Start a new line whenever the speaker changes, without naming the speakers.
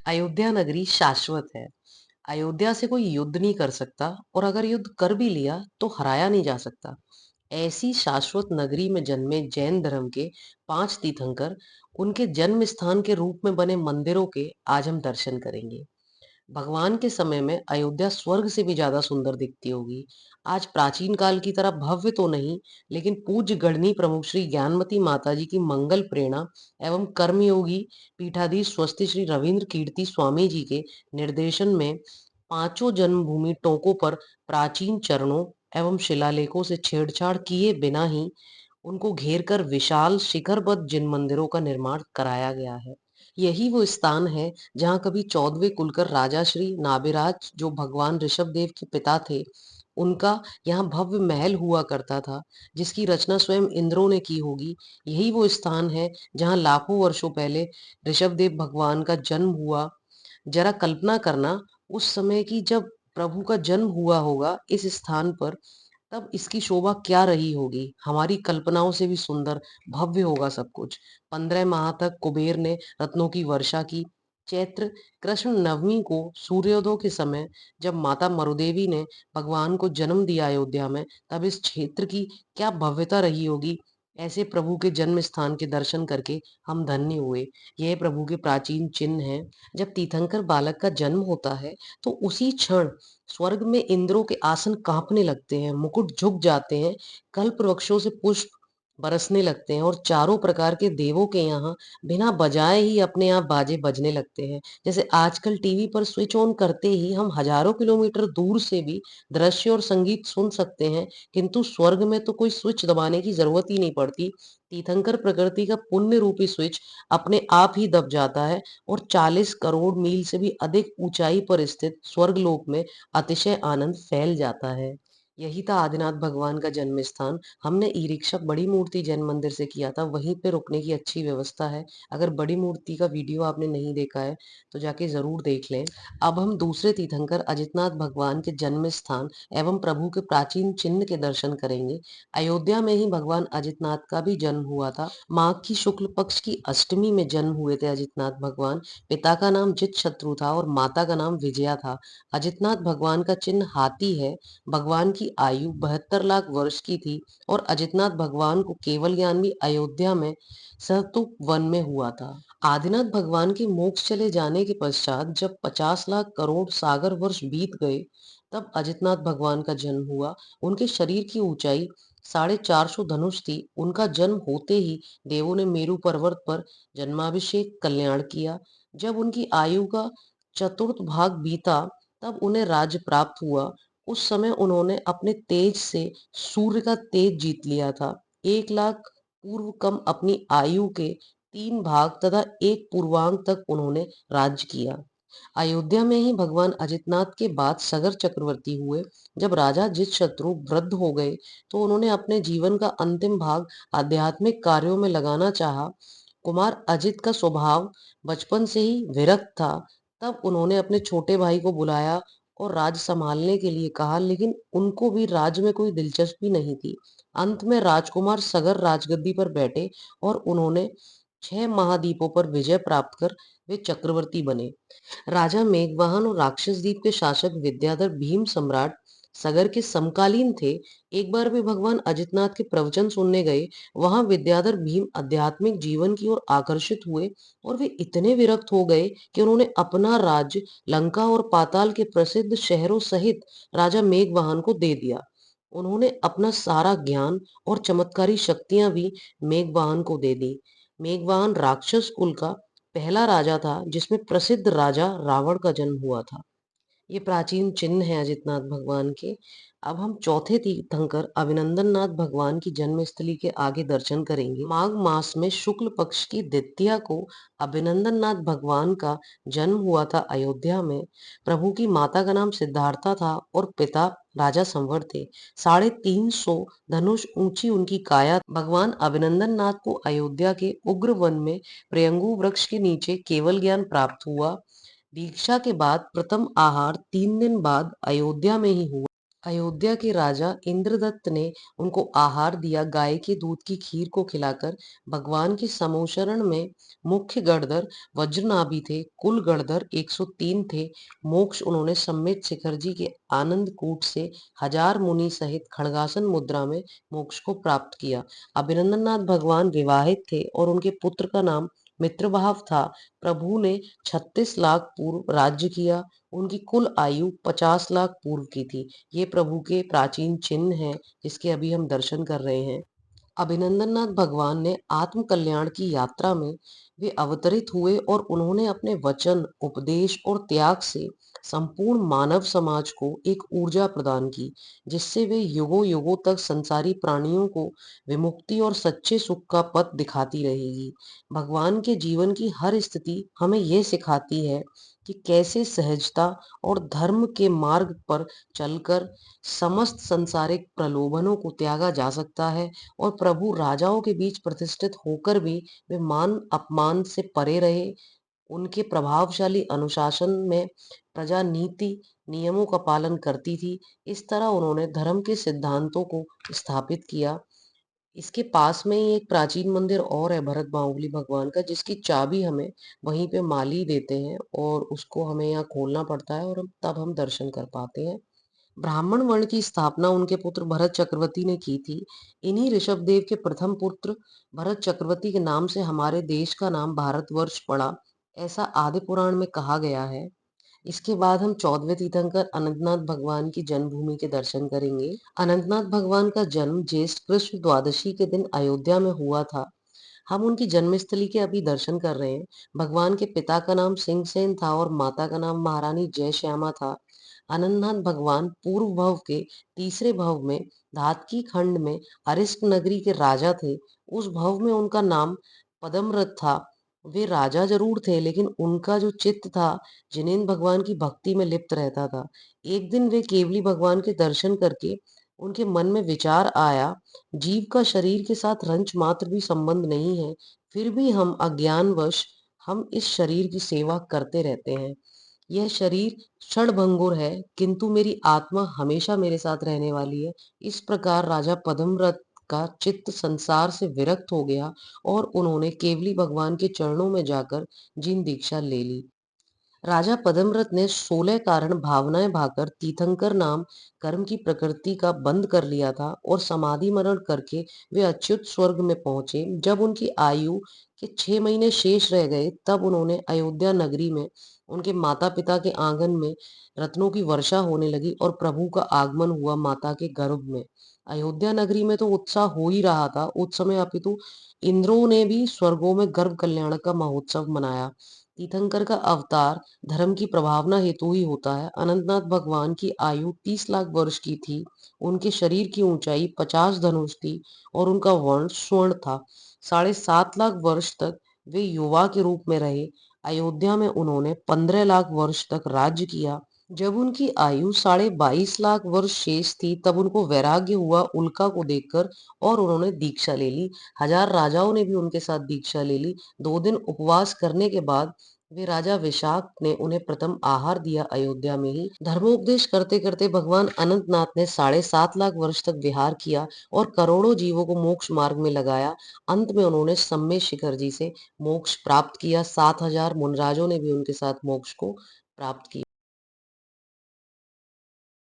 अयोध्या नगरी शाश्वत है। अयोध्या से कोई युद्ध नहीं कर सकता और अगर युद्ध कर भी लिया तो हराया नहीं जा सकता। ऐसी शाश्वत नगरी में जन्मे जैन धर्म के 5 तीर्थंकर, उनके जन्म स्थान के रूप में बने मंदिरों के आज हम दर्शन करेंगे। भगवान के समय में अयोध्या स्वर्ग से भी ज्यादा सुंदर दिखती होगी। आज प्राचीन काल की तरह भव्य तो नहीं, लेकिन पूज्य गढ़नी प्रमुख श्री ज्ञानमती माता जी की मंगल प्रेरणा एवं कर्मयोगी पीठाधीश स्वस्ति श्री रविंद्र कीर्ति स्वामी जी के निर्देशन में पांचों जन्मभूमि टोकों पर प्राचीन चरणों एवं शिलालेखों से छेड़छाड़ किए बिना ही उनको घेर कर विशाल शिखरबद्ध जिन मंदिरों का निर्माण कराया गया है। यही वो स्थान है जहाँ कभी 14वें कुलकर राजा श्री नाभिराज, जो भगवान ऋषभ देव के पिता थे, उनका यहाँ भव्य महल हुआ करता था, जिसकी रचना स्वयं इंद्रों ने की होगी। यही वो स्थान है जहाँ लाखों वर्षों पहले ऋषभ देव भगवान का जन्म हुआ। जरा कल्पना करना, उस समय की जब प्रभु का जन्म हुआ होगा इस स्थान पर, तब इसकी शोभा क्या रही होगी। हमारी कल्पनाओं से भी सुंदर भव्य होगा सब कुछ। 15 माह तक कुबेर ने रत्नों की वर्षा की। चैत्र कृष्ण नवमी को सूर्योदय के समय जब माता मरुदेवी ने भगवान को जन्म दिया अयोध्या में, तब इस क्षेत्र की क्या भव्यता रही होगी। ऐसे प्रभु के जन्म स्थान के दर्शन करके हम धन्य हुए। यह प्रभु के प्राचीन चिन्ह हैं। जब तीर्थंकर बालक का जन्म होता है तो उसी क्षण स्वर्ग में इंद्रों के आसन कांपने लगते हैं, मुकुट झुक जाते हैं, कल्प वृक्षों से पुष्प बरसने लगते हैं और चारों प्रकार के देवों के यहाँ बिना बजाए ही अपने आप बाजे बजने लगते हैं। जैसे आजकल टीवी पर स्विच ऑन करते ही हम हजारों किलोमीटर दूर से भी दृश्य और संगीत सुन सकते हैं, किंतु स्वर्ग में तो कोई स्विच दबाने की जरूरत ही नहीं पड़ती। तीर्थंकर प्रकृति का पुण्य रूपी स्विच अपने आप ही दब जाता है और 40 करोड़ मील से भी अधिक ऊंचाई पर स्थित स्वर्गलोक में अतिशय आनंद फैल जाता है। यही था आदिनाथ भगवान का जन्म स्थान। हमने ई रिक्शा बड़ी मूर्ति जैन मंदिर से किया था, वहीं पे रुकने की अच्छी व्यवस्था है। अगर बड़ी मूर्ति का वीडियो आपने नहीं देखा है तो जाके जरूर देख लें। अब हम दूसरे तीर्थंकर अजितनाथ भगवान के जन्म स्थान एवं प्रभु के प्राचीन चिन्ह के दर्शन करेंगे। अयोध्या में ही भगवान अजितनाथ का भी जन्म हुआ था। माघ की शुक्ल पक्ष की अष्टमी में जन्म हुए थे अजितनाथ भगवान। पिता का नाम जित शत्रु था और माता का नाम विजया था। अजितनाथ भगवान का चिन्ह हाथी है। भगवान की आयु 72 लाख वर्ष की थी और अजितनाथ भगवान को केवल ज्ञान भी अयोध्या में सहतुप वन में हुआ था। आदिनाथ भगवान के मोक्ष चले जाने के पश्चात जब 50 लाख करोड़ सागर वर्ष बीत गए, तब अजितनाथ भगवान का जन्म हुआ। उनके शरीर की ऊंचाई 450 धनुष थी। उनका जन्म होते ही देवों ने मेरु पर्वत पर जन्माभिषेक कल्याण किया। जब उनकी आयु का चतुर्थ भाग बीता, तब उन्हें राज्य प्राप्त हुआ। उस समय उन्होंने अपने तेज से सूर्य का तेज जीत लिया था। 1 लाख पूर्व कम अपनी आयु के 3 भाग तथा 1 पूर्वांक तक उन्होंने राज्य किया। अयोध्या में ही भगवान अजितनाथ के बाद सगर चक्रवर्ती हुए। जब राजा जित शत्रु वृद्ध हो गए तो उन्होंने अपने जीवन का अंतिम भाग आध्यात्मिक कार्यों में लगाना चाहा। कुमार अजित का स्वभाव बचपन से ही विरक्त था। तब उन्होंने अपने छोटे भाई को बुलाया और राज संभालने के लिए कहा, लेकिन उनको भी राज में कोई दिलचस्पी नहीं थी। अंत में राजकुमार सगर राजगद्दी पर बैठे और उन्होंने 6 महाद्वीपों पर विजय प्राप्त कर वे चक्रवर्ती बने। राजा मेघवाहन और राक्षसद्वीप के शासक विद्याधर भीम सम्राट सगर के समकालीन थे। एक बार वे भगवान अजितनाथ के प्रवचन सुनने गए। वहां विद्याधर भीम आध्यात्मिक जीवन की ओर आकर्षित हुए और वे इतने विरक्त हो गए कि उन्होंने अपना राज्य लंका और पाताल के प्रसिद्ध शहरों सहित राजा मेघवाहन को दे दिया। उन्होंने अपना सारा ज्ञान और चमत्कारी शक्तियां भी मेघवाहन को दे दी। मेघवाहन राक्षस कुल का पहला राजा था जिसमें प्रसिद्ध राजा रावण का जन्म हुआ था। ये प्राचीन चिन्ह है अजितनाथ भगवान के। अब हम चौथे तीर्थंकर अभिनंदन नाथ भगवान की जन्मस्थली के आगे दर्शन करेंगे। माघ मास में शुक्ल पक्ष की द्वितीया को अभिनंदन नाथ भगवान का जन्म हुआ था अयोध्या में। प्रभु की माता का नाम सिद्धार्था था और पिता राजा संवर थे। 350 धनुष ऊंची उनकी काया। भगवान अभिनंदन नाथ को अयोध्या के उग्र वन में प्रियंगु वृक्ष के नीचे केवल ज्ञान प्राप्त हुआ। दीक्षा के बाद प्रथम आहार 3 दिन बाद अयोध्या में ही हुआ। अयोध्या के राजा इंद्रदत्त ने उनको आहार दिया, गाय के दूध की खीर को खिलाकर। भगवान के समोशरण में मुख्य गणधर वज्रनाभि थे, कुल गणधर 103 थे। मोक्ष उन्होंने सम्मित शिखर जी के आनंद कूट से हजार मुनि सहित खड़गासन मुद्रा में मोक्ष को प्राप्त किया। अभिनंदननाथ भगवान विवाहित थे और उनके पुत्र का नाम मित्रभाव था। प्रभु ने 36 लाख पूर्व राज्य किया। उनकी कुल आयु 50 लाख पूर्व की थी। ये प्रभु के प्राचीन चिन्ह हैं, जिसके अभी हम दर्शन कर रहे हैं। अभिनंदननाथ भगवान ने आत्म कल्याण की यात्रा में वे अवतरित हुए और उन्होंने अपने वचन, उपदेश और त्याग से संपूर्ण मानव समाज को एक ऊर्जा प्रदान की, जिससे वे युगों युगों तक संसारी प्राणियों को विमुक्ति और सच्चे सुख का पथ दिखाती रहेगी। भगवान के जीवन की हर स्थिति हमें यह सिखाती है कि कैसे सहजता और धर्म के मार्ग पर चलकर समस्त सांसारिक प्रलोभनों को त्यागा जा सकता है और प्रभु राजाओं के बीच प्रतिष्ठित होकर भी वे मान अपमान से परे रहे। उनके प्रभावशाली अनुशासन में प्रजा नीति नियमों का पालन करती थी। इस तरह उन्होंने धर्म के सिद्धांतों को स्थापित किया। इसके पास में ही एक प्राचीन मंदिर और है भरत बाहुबली भगवान का, जिसकी चाबी हमें वहीं पे माली देते हैं और उसको हमें यहाँ खोलना पड़ता है और तब हम दर्शन कर पाते हैं। ब्राह्मण वर्ण की स्थापना उनके पुत्र भरत चक्रवर्ती ने की थी। इन्हीं ऋषभदेव के प्रथम पुत्र भरत चक्रवर्ती के नाम से हमारे देश का नाम भारतवर्ष पड़ा, ऐसा आदि पुराण में कहा गया है। इसके बाद हम 14वें तीर्थंकर अनंतनाथ भगवान की जन्मभूमि के दर्शन करेंगे। अनंतनाथ भगवान का जन्म ज्येष्ठ कृष्ण द्वादशी के दिन अयोध्या में हुआ था। हम उनकी जन्मस्थली के अभी दर्शन कर रहे हैं। भगवान के पिता का नाम सिंहसेन था और माता का नाम महारानी जयश्यामा था। अनंतनाथ भगवान पूर्व भव के तीसरे भव में धातकी खंड में अरिष्ट नगरी के राजा थे। उस भव में उनका नाम पद्मरथ था। वे राजा जरूर थे, लेकिन उनका जो चित्त था जिनेंद्र भगवान की भक्ति में लिप्त रहता था। एक दिन वे केवली भगवान के दर्शन करके उनके मन में विचार आया, जीव का शरीर के साथ रंच मात्र भी संबंध नहीं है, फिर भी हम अज्ञानवश हम इस शरीर की सेवा करते रहते हैं। यह शरीर क्षणभंगुर है, किंतु मेरी आत्मा हमेशा मेरे साथ रहने वाली है। इस प्रकार राजा पद्मरथ का चित्त संसार से विरक्त हो गया और उन्होंने केवली भगवान के चरणों में जाकर जिन दीक्षा ले ली। राजा पद्मरथ ने 16 कारण भावनाएं भाकर तीर्थंकर नाम कर्म की प्रकृति का बंद कर लिया था और समाधि मरण करके वे अच्युत स्वर्ग में पहुंचे। जब उनकी आयु के 6 महीने शेष रह गए, तब उन्होंने अयोध्या नगरी में उनके माता पिता के आंगन में रत्नों की वर्षा होने लगी और प्रभु का आगमन हुआ माता के गर्भ में। अयोध्या नगरी में तो उत्साह हो ही रहा था उस समय, अपितु इंद्रों ने भी स्वर्गों में गर्भ कल्याण का महोत्सव मनाया। तीर्थंकर का अवतार धर्म की प्रभावना हेतु ही होता है। अनंतनाथ भगवान की आयु 30 लाख वर्ष की थी। उनके शरीर की ऊंचाई 50 धनुष थी और उनका वर्ण स्वर्ण था। 7.5 लाख वर्ष तक वे युवा के रूप में रहे। अयोध्या में उन्होंने 15 लाख वर्ष तक राज्य किया। जब उनकी आयु 22.5 लाख वर्ष शेष थी, तब उनको वैराग्य हुआ उल्का को देखकर और उन्होंने दीक्षा ले ली। हजार राजाओं ने भी उनके साथ दीक्षा ले ली। 2 दिन उपवास करने के बाद वे राजा विशाख ने उन्हें प्रथम आहार दिया। अयोध्या में ही धर्मोपदेश करते करते भगवान अनंतनाथ ने 7.5 लाख वर्ष तक विहार किया और करोड़ों जीवों को मोक्ष मार्ग में लगाया। अंत में उन्होंने सम्मेद शिखर जी से मोक्ष प्राप्त किया। 7,000 मुनराजों ने भी उनके साथ मोक्ष को प्राप्त किया।